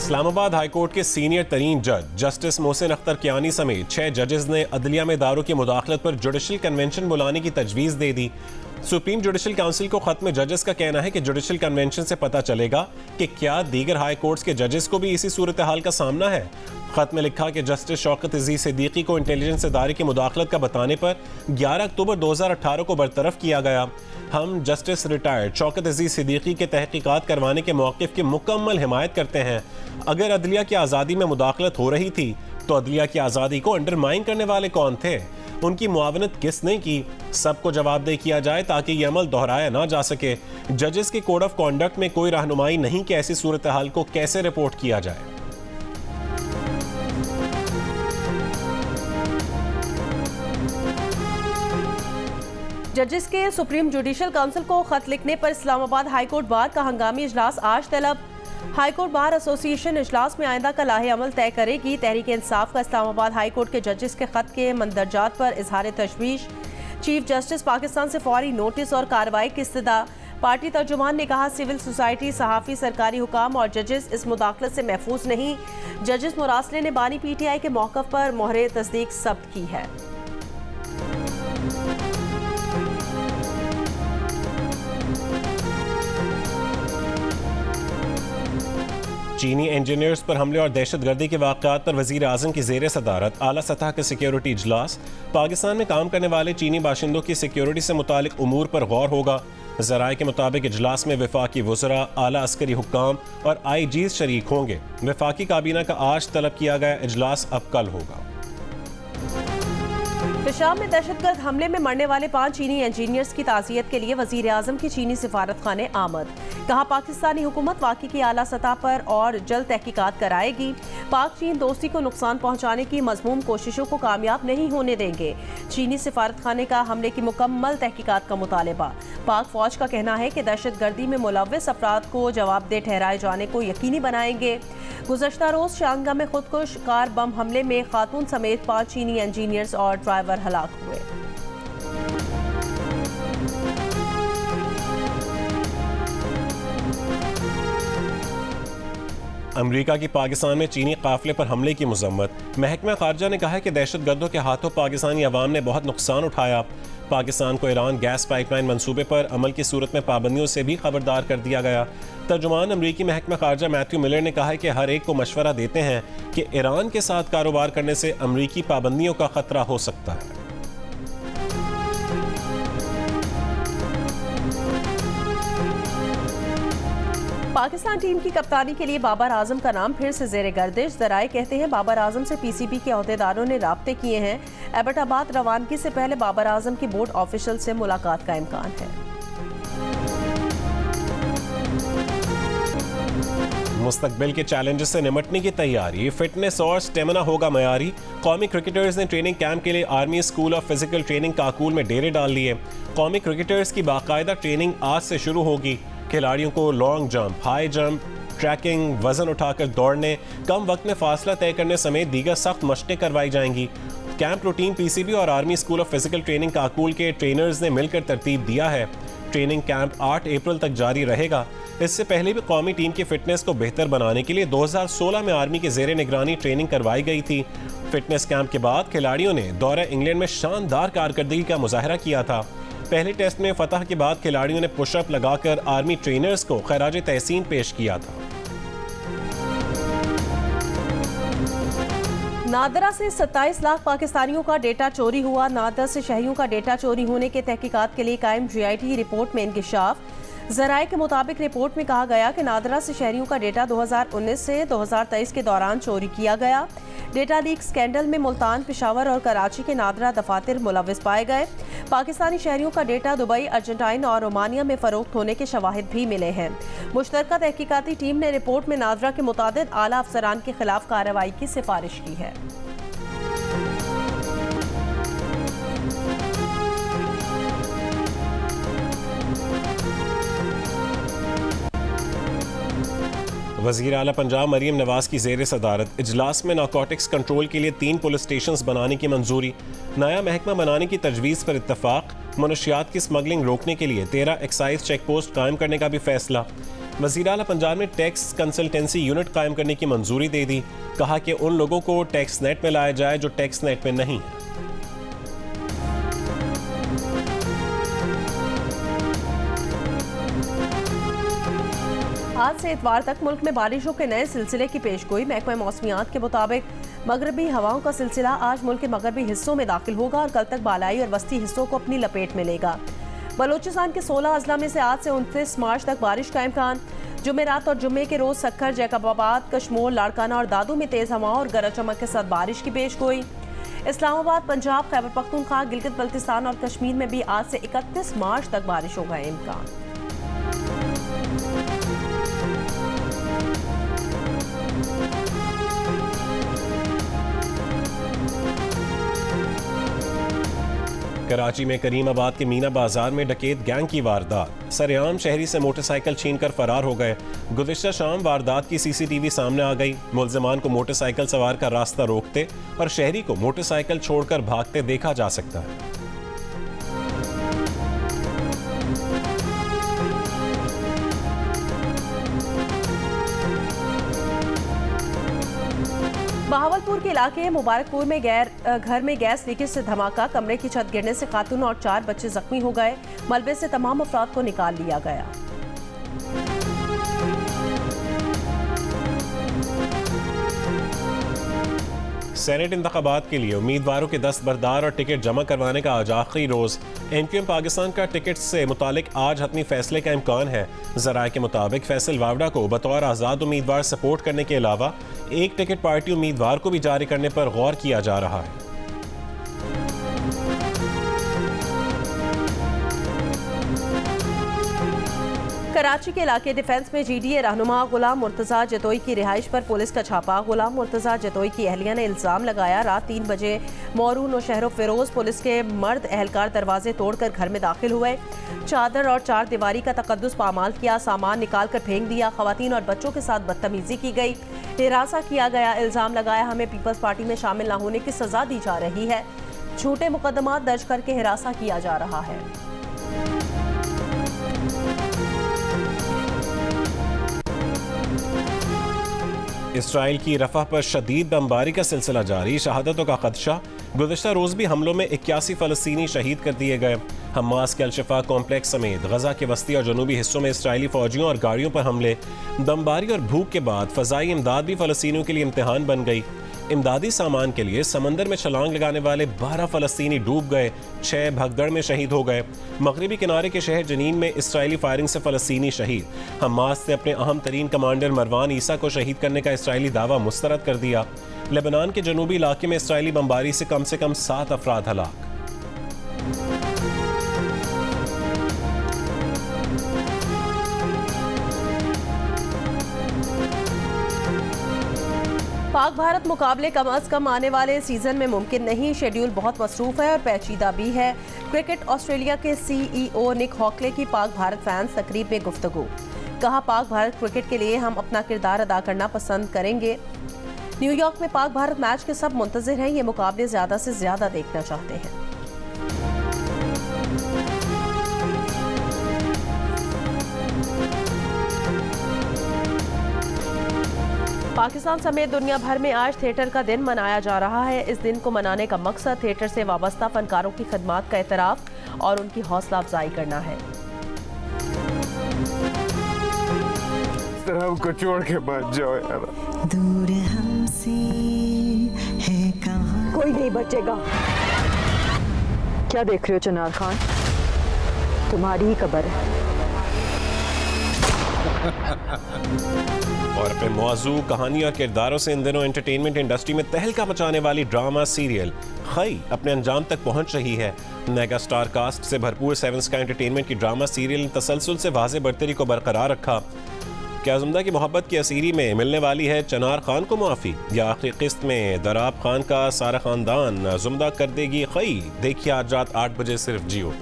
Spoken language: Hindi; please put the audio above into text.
इस्लामाबाद हाई कोर्ट के सीनियर तरीन जज जस्टिस मोहसिन अख्तर कियानी समेत 6 जजेस ने अदलिया में दारों की मुदाखलत पर जुडिशल कन्वेंशन बुलाने की तजवीज़ दे दी। सुप्रीम जुडिशल काउंसिल को खत में जजेस का कहना है कि जुडिशल कन्वेंशन से पता चलेगा कि क्या दीगर हाई कोर्ट्स के जजेस को भी इसी सूरत हाल का सामना है। खत में लिखा कि जस्टिस शौकत अजीज सिद्दीकी को इंटेलिजेंस इदारे की मुदाखलत का बताने पर 11 अक्टूबर 2018 को बरतरफ किया गया। हम जस्टिस रिटायर्ड शौकत अजीज सिद्दीकी के तहकीकात करवाने के मौक़िफ़ की मुकम्मल हिमायत करते हैं। अगर अदलिया की आज़ादी में मुदाखलत हो रही थी तो अदलिया की आज़ादी को अंडरमाइन करने वाले कौन थे, उनकी मुआवनत किसने की? सबको जवाबदेह किया जाए ताकि ये अमल दोहराया ना जा सके। जजेस के कोड ऑफ कॉन्डक्ट में कोई रहनुमाई नहीं कि ऐसी सूरत हाल को कैसे रिपोर्ट किया जाए। जजेस के सुप्रीम जुडिशल काउंसिल को खत लिखने पर इस्लामाबाद हाई कोर्ट बार का हंगामी इजलास आज तलब। हाई कोर्ट बार एसोसिएशन इजलास में आइंदा का लाहे अमल तय करेगी। तहरीक इंसाफ का इस्लामाबाद हाई कोर्ट के जजेस के खत के मंदरजात पर इजहार तशवीश। चीफ जस्टिस पाकिस्तान से फौरी नोटिस और कार्रवाई की इस्तदा। पार्टी तर्जुमान ने कहा सिविल सोसाइटी, सहाफ़ी, सरकारी हुकाम और जजेस इस मुदाखलत से महफूज नहीं। जजेस मुरासले ने बानी PTI के मौक़िफ़ पर मोहरे तस्दीक सब्त की है। चीनी इंजीनियर्स पर हमले और दहशतगर्दी के वाक़यात पर वज़ीर आज़म की ज़ेर सदारत आला सतह का सिक्योरिटी इजलास। पाकिस्तान में काम करने वाले चीनी बाशिंदों की सिक्योरिटी से मुतालिक उमूर पर गौर होगा। ज़राए के मुताबिक इजलास में वफाकी वज़रा, आला अस्करी हुक्काम और IGs शरीक होंगे। वफाकी काबीना का आज तलब किया गया इजलास अब कल होगा। पेशाब में दहशतगर्द हमले में मरने वाले 5 चीनी इंजीनियर्स की ताज़ियत के लिए वज़ीर आज़म की चीनी सिफारत खाने आमद। कहा पाकिस्तानी हुकूमत वाक़ई की आला सतह पर और जल्द तहकीकात कराएगी। पाक चीन दोस्ती को नुकसान पहुँचाने की मज़मूम कोशिशों को कामयाब नहीं होने देंगे। चीनी सिफारत खाने का हमले की मुकम्मल तहकीकात का मुतालबा। पाक फौज का कहना है कि दहशतगर्दी में मुलव्वस अफराद को जवाबदेह ठहराए जाने को यकीनी बनाएंगे। गुज़श्ता रोज़ शांगा में खुदकुश कार बम हमले में खातून समेत 5 चीनी इंजीनियर्स और ड्राइवर हलाक हुए। अमरीका की पाकिस्तान में चीनी काफिले पर हमले की मजम्मत। महकमा खारजा ने कहा है कि दहशतगर्दों के हाथों पाकिस्तानी अवाम ने बहुत नुकसान उठाया। पाकिस्तान को ईरान गैस पाइपलाइन मंसूबे पर अमल की सूरत में पाबंदियों से भी खबरदार कर दिया गया। तर्जुमान अमरीकी महकमा खारजा मैथ्यू मिलर ने कहा है कि हर एक को मशवरा देते हैं कि ईरान के साथ कारोबार करने से अमरीकी पाबंदियों का खतरा हो सकता है। पाकिस्तान टीम की कप्तानी के लिए बाबर आजम का नाम फिर से ज़ेरे गर्दिश। ज़राए कहते हैं बाबर आजम से PCB के अहदेदारों ने राब्ते किए हैं। एबटाबाद रवानगी से पहले बाबर आजम की बोर्ड ऑफिशियल से मुलाकात का इम्कान है। मुस्तकबिल के चैलेंजेस से निमटने की तैयारी, फिटनेस और स्टेमिना होगा मयारी। कौमी क्रिकेटर्स ने ट्रेनिंग कैंप के लिए army school of physical training Kakul में डेरे डाल लिए। कौमी क्रिकेटर्स की बाकायदा ट्रेनिंग आज से शुरू होगी। खिलाड़ियों को long jump, high jump, tracking, वजन उठाकर दौड़ने, कम वक्त में फासला तय करने समेत दीगर सख्त मशकें करवाई जाएंगी। कैंप रूटीन PCB और army school of physical training Kakul के ट्रेनर्स ने मिलकर तरतीब दिया है। ट्रेनिंग कैंप 8 अप्रैल तक जारी रहेगा। इससे पहले भी कौमी टीम की फिटनेस को बेहतर बनाने के लिए 2016 में आर्मी के ज़ेरे निगरानी ट्रेनिंग करवाई गई थी। फिटनेस कैंप के बाद खिलाड़ियों ने दौरा इंग्लैंड में शानदार कारकर्दगी का मुजाहरा किया था। पहले टेस्ट में फतह के बाद खिलाड़ियों ने पुशअप लगाकर आर्मी ट्रेनर्स को खराज तहसीन पेश किया था। नादरा से 27 लाख पाकिस्तानियों का डेटा चोरी हुआ। नादरा से शहरियों का डेटा चोरी होने के तहकीकात के लिए कायम GIT रिपोर्ट में इंकिशाफ। ज़राए के मुताबिक रिपोर्ट में कहा गया कि नादरा से शहरियों का डेटा 2019 से 2023 के दौरान चोरी किया गया। डेटा लीक स्कैंडल में मुल्तान, पेशावर और कराची के नादरा दफातर मुलव्वस पाए गए। पाकिस्तानी शहरियों का डेटा दुबई, अर्जेंटाइन और रोमानिया में फरोख्त होने के शवाहिद भी मिले हैं। मुश्तरका तहकीकाती टीम ने रिपोर्ट में नादरा के मुतादिद आला अफसरान के खिलाफ कार्रवाई की सिफारिश की है। वज़ीर आला पंजाब मरीम नवाज की ज़ेर सदारत इजलास में नारकोटिक्स कंट्रोल के लिए 3 पुलिस स्टेशन बनाने की मंजूरी। नया महकमा बनाने की तजवीज़ पर इत्तफाक। मनशियात की स्मगलिंग रोकने के लिए 13 एक्साइज चेक पोस्ट कायम करने का भी फैसला। वज़ीर आला पंजाब ने टैक्स कंसल्टेंसी यूनिट कायम करने की मंजूरी दे दी। कहा कि उन लोगों को टैक्स नेट में लाया जाए जो टैक्स नेट में नहीं है। आज से इतवार तक मुल्क में बारिशों के नए सिलसिले की पेशगोई। महकमा मौसमियात के मुताबिक मगरबी हवाओं का सिलसिला आज मुल्क के मगरबी हिस्सों में दाखिल होगा और कल तक बालाई और वस्ती हिस्सों को अपनी लपेट में लेगा। बलोचिस्तान के 16 अजला में से आज से 29 मार्च तक बारिश का इम्कान। जुमेरात और जुम्मे के रोज सक्खर, जैकबाबाद, कश्मोर, लाड़काना और दादू में तेज हवाओं और गरज चमक के साथ बारिश की पेशगोई। इस्लामाबाद, पंजाब, खैबर पख्तूनख्वा, गिलगित बल्तिस्तान और कश्मीर में भी आज से 31 मार्च तक बारिशों का इम्कान। कराची में करीमाबाद के मीना बाजार में डकैत गैंग की वारदात। सरेआम शहरी से मोटरसाइकिल छीनकर फरार हो गए। गुज़िश्ता शाम वारदात की सीसीटीवी सामने आ गई। मुल्ज़िमान को मोटरसाइकिल सवार का रास्ता रोकते और शहरी को मोटरसाइकिल छोड़कर भागते देखा जा सकता है। बहावलपुर के इलाके मुबारकपुर में घर में गैस लीकेज से धमाका। कमरे की छत गिरने से खातून और 4 बच्चे जख्मी हो गए। मलबे से तमाम अफराद को निकाल लिया गया। सेनेट इंतखाबात के लिए उम्मीदवारों के दस्तबरदार और टिकट जमा करवाने का आज आखिरी रोज। एमक्यूएम पाकिस्तान का टिकट से मुतालिक आज हतमी फैसले का इम्कान है। ज़राए के मुताबिक फैसल वावडा को बतौर आज़ाद उम्मीदवार सपोर्ट करने के अलावा एक टिकट पार्टी उम्मीदवार को भी जारी करने पर गौर किया जा रहा है। कराची के इलाके डिफेंस में जीडीए रहनुमा गुलाम मुर्तज़ा जतोई की रिहाइश पर पुलिस का छापा। गुलाम मुर्तज़ा जतोई की अहलिया ने इल्ज़ाम लगाया रात 3 बजे मोरू नौशहरो फिरोज पुलिस के मर्द एहलकार दरवाजे तोड़कर घर में दाखिल हुए। चादर और 4 दीवारी का तकद्दुस पामाल किया, सामान निकाल कर फेंक दिया। खवातीन और बच्चों के साथ बदतमीजी की गई, हिरासा किया गया। इल्ज़ाम लगाया हमें पीपल्स पार्टी में शामिल न होने की सजा दी जा रही है। झूठे मुकदमात दर्ज करके हिरासा किया जा रहा है। इसराइल की रफा पर शदीद बमबारी का सिलसिला जारी। शहादतों का खदशा। गुज़िश्ता रोज भी हमलों में 81 फ़लस्तीनी शहीद कर दिए गए। हमास के अल-शिफा कॉम्प्लेक्स समेत गजा के वस्ती और जनूबी हिस्सों में इसराइली फौजियों और गाड़ियों पर हमले। बमबारी और भूख के बाद फ़ज़ाई इमदाद भी फ़लस्तीनियों के लिए इम्तिहान बन गई। इमदादी सामान के लिए समंदर में छलांग लगाने वाले 12 फ़लस्तीनी डूब गए। 6 भगदड़ में शहीद हो गए। मगरबी किनारे के शहर जनीन में इसराइली फायरिंग से फ़लस्तीनी शहीद। हमास ने अपने अहम तरीन कमांडर मरवान ईसा को शहीद करने का इसराइली दावा मुस्तरद कर दिया। लेबनान के जनूबी इलाके में इसराइली बमबारी से कम 7 अफराद हलाक। पाक भारत मुकाबले कम अज कम आने वाले सीजन में मुमकिन नहीं। शेड्यूल बहुत मसरूफ है और पेचीदा भी है। क्रिकेट ऑस्ट्रेलिया के CEO निक हॉकले की पाक भारत फैंस तकरीब में गुफ्तगू। कहा पाक भारत क्रिकेट के लिए हम अपना किरदार अदा करना पसंद करेंगे। न्यूयॉर्क में पाक भारत मैच के सब मुंतज़िर हैं। ये मुकाबले ज़्यादा से ज़्यादा देखना चाहते हैं। पाकिस्तान समेत दुनिया भर में आज थिएटर का दिन मनाया जा रहा है। इस दिन को मनाने का मकसद थिएटर से वाबस्ता फनकारों की खिदमत का एतराफ़ और उनकी हौसला अफजाई करना है। हमको छोड़ के मत जाओ यार। दूर हमसे है कहां। कोई नहीं बचेगा। क्या देख रहे हो चनार खान, तुम्हारी ही कब्र है। और अपने मौजू कहानी और किरदारों से इन दिनों एंटरटेनमेंट इंडस्ट्री में तहलका मचाने वाली ड्रामा सीरियल खई अपने अंजाम तक पहुंच रही है। मेगा स्टार कास्ट से भरपूर 7 स्काई एंटरटेनमेंट की ड्रामा सीरियल ने तसलसल से वाज़े बरतरी को बरकरार रखा। क्या ज़ुमदा की मोहब्बत की असीरी में मिलने वाली है चनार खान को मुआफ़ी, या आखिरी किस्त में दराब खान का सारा खानदान ज़ुमदा कर देगी खई? देखिए आज रात 8 बजे सिर्फ जियो।